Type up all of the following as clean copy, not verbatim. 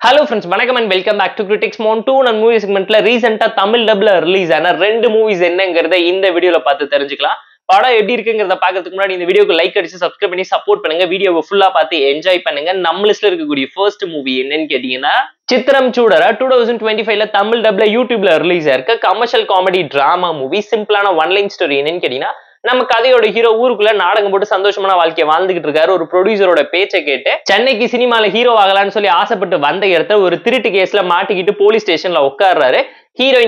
Hello friends, வணக்கம் and welcome back to Critics Montoon and movie segmentல ரீசெண்டா Tamil டப்ல release ஆன ரெண்டு மூவிஸ் என்னங்கறத இந்த வீடியோல பார்த்து தெரிஞ்சுக்கலாம். படம் எப்படி இருக்குங்கறத பார்க்கிறதுக்கு முன்னாடி இந்த வீடியோக்கு லைக் அடிச்சு சப்ஸ்கிரைப் பண்ணி சப்போர்ட் பண்ணுங்க. வீடியோவை ஃபுல்லா பார்த்து என்ஜாய் பண்ணுங்க. நம்ம லிஸ்ட்ல இருக்கக்கூடிய ஃபர்ஸ்ட் மூவி என்னன்னு கேட்டீங்கன்னா சித்திரம் சூடரா 2025ல தமிழ் டப்ல யூடியூப்ல ரிலீஸ் ஆயிருக்க கமர்ஷியல் காமெடி டிராமா மூவி. சிம்பிளான ஒன் லைன் ஸ்டோரி என்னன்னு கேட்டீங்கன்னா நம்ம கதையோட ஹீரோ ஊருக்குள்ள நாடகம் போட்டு சந்தோஷமான வாழ்க்கையை வாழ்ந்துகிட்டு இருக்காரு. ஒரு ப்ரொடியூசரோட பேச்சை கேட்டு சென்னைக்கு சினிமால ஹீரோ ஆகலான்னு சொல்லி ஆசைப்பட்டு வந்த இடத்துல ஒரு திருட்டு கேஸ்ல மாட்டிக்கிட்டு போலீஸ் ஸ்டேஷன்ல உட்கார்றாரு.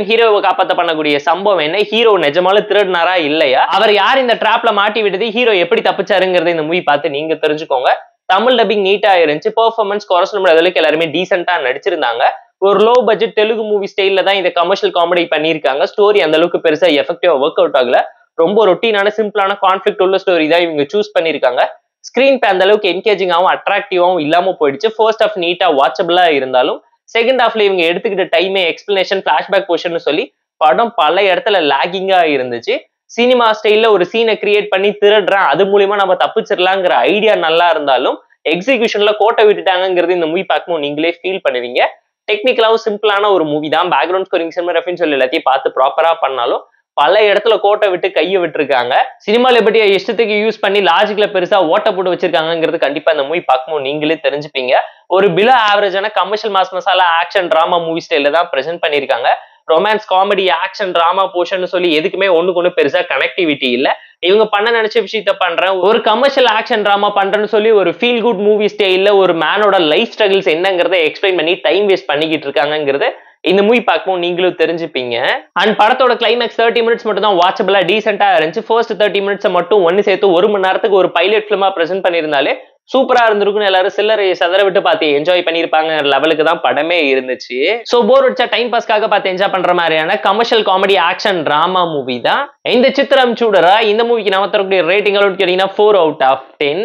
ஹீரோவை காப்பாத்த பண்ணக்கூடிய சம்பவம் என்ன, ஹீரோ நிஜமால திருடினாரா இல்லையா, அவர் யார் இந்த டிராப்ல மாட்டி விட்டது, ஹீரோ எப்படி தப்பிச்சாருங்கிறத இந்த மூவி பார்த்து நீங்க தெரிஞ்சுக்கோங்க. தமிழ் டப்பிங் நீட்டா இருந்துச்சு. பெர்ஃபார்மன்ஸ் குறைச்சல் அளவுக்கு எல்லாருமே டீசென்டா நடிச்சிருந்தாங்க. ஒரு லோ பட்ஜெட் தெலுங்கு மூவி ஸ்டைல்ல தான் இந்த கமர்ஷியல் காமெடி பண்ணியிருக்காங்க. ஸ்டோரி அந்த அளவுக்கு பெருசா எஃபெக்டிவா ஒர்க் அவுட் ஆகல. ரொம்ப ரொட்டீனான சிம்பிளான கான்ஃபிளிக்ட் உள்ள ஸ்டோரி தான் இவங்க சூஸ் பண்ணிருக்காங்க. ஸ்கிரீன் பே அந்த அளவுக்கு என்கேஜிங்காகவும் அட்ராக்டிவாகவும் இல்லாம போயிடுச்சு. ஃபர்ஸ்ட் ஹாஃப் நீட்டா வாட்சபிளா இருந்தாலும் செகண்ட் ஹாஃப்ல இவங்க எடுத்துக்கிட்ட டைமே எக்ஸ்பிளனேஷன் பிளாஷ்பேக் போர்ஷன் சொல்லி படம் பல இடத்துல லாகிங்கா இருந்துச்சு. சினிமா ஸ்டைல்ல ஒரு சீனை கிரியேட் பண்ணி திருடுறேன் அது மூலியமா நம்ம தப்பிச்சிடலாங்கிற ஐடியா நல்லா இருந்தாலும் எக்ஸிகியூஷன்ல கோட்டை விட்டுட்டாங்கிறது இந்த மூவி பார்க்கும்போது நீங்களே ஃபீல் பண்ணுவீங்க. டெக்னிக்கலாவும் சிம்பிளான ஒரு மூவி தான். பேக்ரவுண்ட் ஸ்கோரிங் சினிமாகிராஃபின்னு சொல்லி எல்லாத்தையும் பார்த்து ப்ராப்பரா பண்ணாலும் பல இடத்துல கோட்டை விட்டு கையை விட்டுருக்காங்க. சினிமால எப்படி இஷ்டத்துக்கு யூஸ் பண்ணி லாஜிக்ல பெருசா ஓட்ட போட்டு வச்சிருக்காங்கிறது கண்டிப்பா இந்த மூவி பார்க்கும்போது நீங்களே தெரிஞ்சுப்பீங்க. ஒரு பிலோ ஆவரேஜான commercial mass masala action drama movie ஸ்டைல தான் பிரசென்ட் பண்ணிருக்காங்க. Romance comedy action drama portion சொல்லி எதுக்குமே ஒண்ணுக்கு ஒண்ணு பெருசா கனெக்டிவிட்டி இல்ல. இவங்க பண்ண நினைச்ச விஷயத்த பண்றேன், ஒரு கமர்ஷியல் ஆக்ஷன் டிராமா பண்றேன்னு சொல்லி ஒரு ஃபீல் குட் மூவி ஸ்டைல்ல ஒரு மேனோட லைஃப் ஸ்ட்ரகிள்ஸ் என்னங்கறத எக்ஸ்பிளைன் பண்ணி டைம் வேஸ்ட் பண்ணிக்கிட்டு இருக்காங்கிறது இந்த மூவி பார்க்கும்போது நீங்களும் தெரிஞ்சுப்பீங்க. அண்ட் படத்தோட கிளைமேக்ஸ் 30 மினிட்ஸ் மட்டும் தான் வாட்சபிளா டீசென்டா இருந்துச்சு. ஃபர்ஸ்ட் 30 மினிட்ஸ் மட்டும் ஒன்னு சேர்த்து 1 மணி நேரத்துக்கு ஒரு பைலட் பிலிமா பிரசென்ட் பண்ணியிருந்தாலே சூப்பரா இருந்திருக்குன்னு எல்லாரும் சில்லறையை சதற விட்டு பார்த்து என்ஜாய் பண்ணிருப்பாங்க லெவலுக்கு தான் படமே இருந்துச்சு. சோ போர் அடிச்சா டைம் பாஸ்க்காக பார்த்து என்ஜாய் பண்ற மாதிரியான commercial comedy action drama movie தான் இந்த சித்திரம் சூடரா. இந்த மூவிக்கு நம்ம தரக்கூடிய ரேட்டிங் எவ்வளவு கேட்டீங்கன்னா 4 out of 10.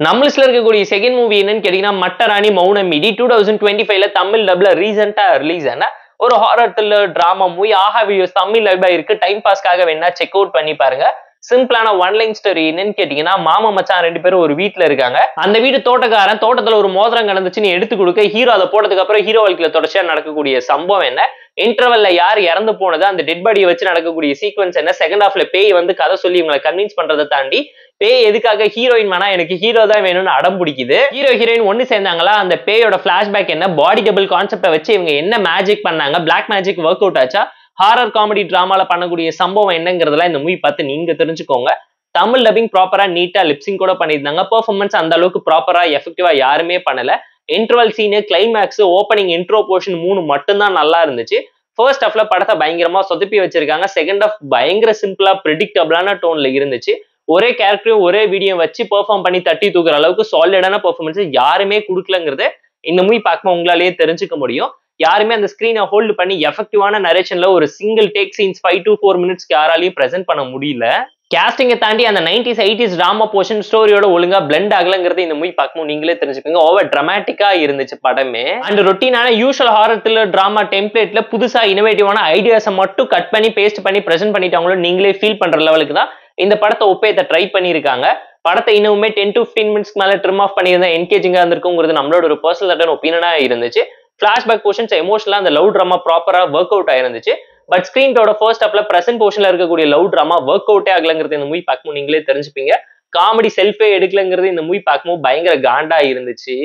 நம்ம லிஸ்ட்ல இருக்கக்கூடிய செகண்ட் மூவி என்னன்னு கேட்டீங்கன்னா மட்டராணி மௌனமிடி. 2025ல தமிழ் டப்ல ரீசெண்டா ரிலீஸ் ஆன ஒரு ஹாரர் த்ரில்லர் டிராமா மூவி. ஆஹா வீடியோஸ் தமிழ் லைவா இருக்கு. டைம் பாஸ்க்காக வேணா செக் அவுட் பண்ணி பாருங்க. சிம்பிளான ஒன் லைன் ஸ்டோரி என்னன்னு கேட்டீங்கன்னா மாமா மச்சான் ரெண்டு பேரும் ஒரு வீட்டுல இருக்காங்க. அந்த வீடு தோட்டக்காரன் தோட்டத்துல ஒரு மோதிரம் கிடந்துச்சுன்னு எடுத்து கொடுக்க ஹீரோ அதை போட்டதுக்கு அப்புறம் ஹீரோ வாழ்க்கையில தொடர்ச்சியா நடக்கக்கூடிய சம்பவம் என்ன, இன்டர்வல்ல யார் இறந்து போனது, அந்த டெட் பாடியை வச்சு நடக்கக்கூடிய சீக்வன்ஸ் என்ன, செகண்ட் ஹாஃப்ல பேய் வந்து கதை சொல்லி இவங்களை கன்வின்ஸ் பண்றதை தாண்டி பேய் எதுக்காக ஹீரோயின் வேணா எனக்கு ஹீரோ தான் வேணும்னு அடம் பிடிக்குது. ஹீரோ ஹீரோயின் ஒன்னு சேர்ந்தாங்களா, அந்த பேயோட பிளாஷ்பேக் என்ன, பாடி டபுள் கான்செப்டை வச்சு இவங்க என்ன மேஜிக் பண்ணாங்க, பிளாக் மேஜிக் ஒர்க் அவுட் ஆச்சா, ஹாரர் காமெடி டிராமால பண்ணக்கூடிய சம்பவம் என்னங்கிறதெல்லாம் இந்த மூவி பார்த்து நீங்க தெரிஞ்சுக்கோங்க. தமிழ் டப்பிங் ப்ராப்பரா நீட்டா லிப்சிங் கூட பண்ணியிருந்தாங்க. பெர்ஃபார்மன்ஸ் அந்த அளவுக்கு ப்ராப்பரா எஃபெக்டிவா யாருமே பண்ணல. Interval scene, climax, opening intro portion 3 மட்டும்தான் நல்லா இருந்துச்சு. ஃபர்ஸ்ட் ஹாஃப்ல படத்தை பயங்கரமா சொதப்பி வச்சிருக்காங்க. செகண்ட் ஹாஃப் பயங்கர சிம்பிளா பிரெடிக்டபிளான டோன்ல இருந்துச்சு. ஒரே கேரக்டரையும் ஒரே வீடியோ வச்சு பெர்ஃபார்ம் பண்ணி தட்டி தூக்குற அளவுக்கு சாலிடான பெர்ஃபார்மன்ஸ் யாருமே கொடுக்கலங்கிறது இந்த மூவி பார்க்கும்போது உங்களாலேயே தெரிஞ்சுக்க முடியும். யாருமே அந்த ஸ்கிரீனை ஹோல்டு பண்ணி எஃபெக்டிவான நரேஷன்ல ஒரு சிங்கிள் டேக் சீன்ஸ் 5 to 4 மினிட்ஸ்க்கு யாராலையும் பிரசென்ட் பண்ண முடியல. கேஸ்டிங்கை தாண்டி அந்த 90s 80s டிராமா போர்ஷன் ஸ்டோரியோட ஒழுங்கா பிளெண்ட் ஆகலங்கிறது இந்த மூவி பார்க்கும்போது நீங்களே தெரிஞ்சுக்கோங்க. ஓவர் டிராமாட்டிக்கா இருந்துச்சு படமே. அண்ட் ரொட்டீனான யூஷுவல் ஹாரர் த்ரில்லர் டிராமா டெம்ப்ளேட்ல புதுசா இனோவேட்டிவான ஐடியாஸை மட்டும் கட் பண்ணி பேஸ்ட் பண்ணி பிரசென்ட் பண்ணிட்டாங்களோ நீங்களே ஃபீல் பண்ற லெவலுக்கு தான் இந்த படத்தை ஒப்பேத்த ட்ரை பண்ணியிருக்காங்க. படத்தை இன்னுமே 10 to 15 மினிட்ஸ்க்கு மேல ட்ரிம் ஆஃப் பண்ணியிருந்தா என்கேஜிங்கா இருந்திருக்குங்கிறது நம்மளோட ஒரு பர்சனல் ஒப்பீனியனா இருந்துச்சு. பிளாஷ்பேக் போர்ஷன்ஸ் எமோஷனலா அந்த லவ் டிராமா ப்ராப்பரா ஒர்க் அவுட் ஆயிருந்துச்சு. பட் ஸ்கிரீனோட ஃபர்ஸ்ட் ஹாஃப்ல பிரசன்ட் போர்ஷன்ல இருக்கக்கூடிய லவ் டிராமா ஒர்க் அவுட்டே ஆகலங்கிறது இந்த மூவி பார்க்கும்போது நீங்களே தெரிஞ்சுப்பீங்க. காமெடி செல்ஃபே எடுக்கலங்கிறது இந்த மூவி பார்க்கும்போது பயங்கர காண்டா இருந்துச்சு.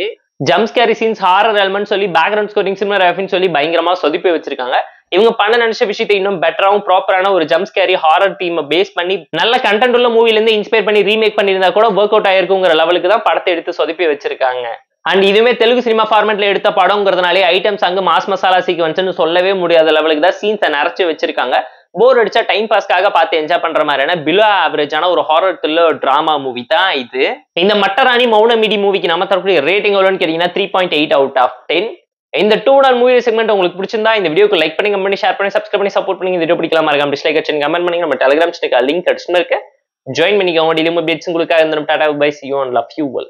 ஜம்ஸ்கேரி சீன்ஸ், ஹாரர் எலிமெண்ட் சொல்லி பேக்ரவுண்ட் ஸ்கோரிங் சினிமாகிராஃபின்னு சொல்லி பயங்கரமா சொதிப்பி வச்சிருக்காங்க. இவங்க பண்ண நினைச்ச விஷயத்தை இன்னும் பெட்டராவும் ப்ராப்பரான ஒரு ஜம்ஸ்கேரி ஹாரர் தீமை பேஸ் பண்ணி நல்ல கண்டென்ட் உள்ள மூவில இருந்து இன்ஸ்பயர் பண்ணி ரீமேக் பண்ணியிருந்தா கூட ஒர்க் அவுட் ஆயிருக்குங்கிற லெவலுக்கு தான் படத்தை எடுத்து சொதிப்பி வச்சிருக்காங்க. அண்ட் இதுவுமே தெலுங்கு சினிமா ஃபார்மேட்ல எடுத்த படம்ங்கிறதுனாலே ஐட்டம்ஸ் அங்கு மாஸ் மசாலா சீக்வன்ஸ்னு சொல்லவே முடியாத லெவலுக்கு தான் சீன்ஸை நிறைச்சு வச்சிருக்காங்க. போர் அடிச்சா டைம் பாஸ்க்காக பார்த்து என்ஜாய் பண்ற மாதிரியான பிலோ ஆவரேஜான ஒரு ஹாரர் த்ரில்லர் டிராமா மூவி தான் இது. இந்த மட்டராணி மௌனமிடி மூவிக்கு நம்ம தரக்கூடிய ரேட்டிங் எவ்வளோன்னு கேட்டீங்கன்னா 3.8 out of 10. இந்த 2 நாள் மூவி செக்மெண்ட் உங்களுக்கு பிடிச்சிருந்தா இந்த வீடியோக்கு லைக் பண்ணி, கமெண்ட் பண்ணி, ஷேர் பண்ணி, சப்ஸ்கிரைப் பண்ணி சப்போர்ட் பண்ணி. இந்த வீடியோ பிடிக்கலாம் மறக்காம டிஸ்லைக் அடிச்சு கமெண்ட் பண்ணி. நம்ம டெலிகிராம் சேனலுக்கு லிங்க் அடிச்சுன்னு இருக்கு, ஜாயின் பண்ணிக்கோங்க. டெய்லி அப்டேட்ஸ் உங்களுக்காக. Tata bye, see you and love you all.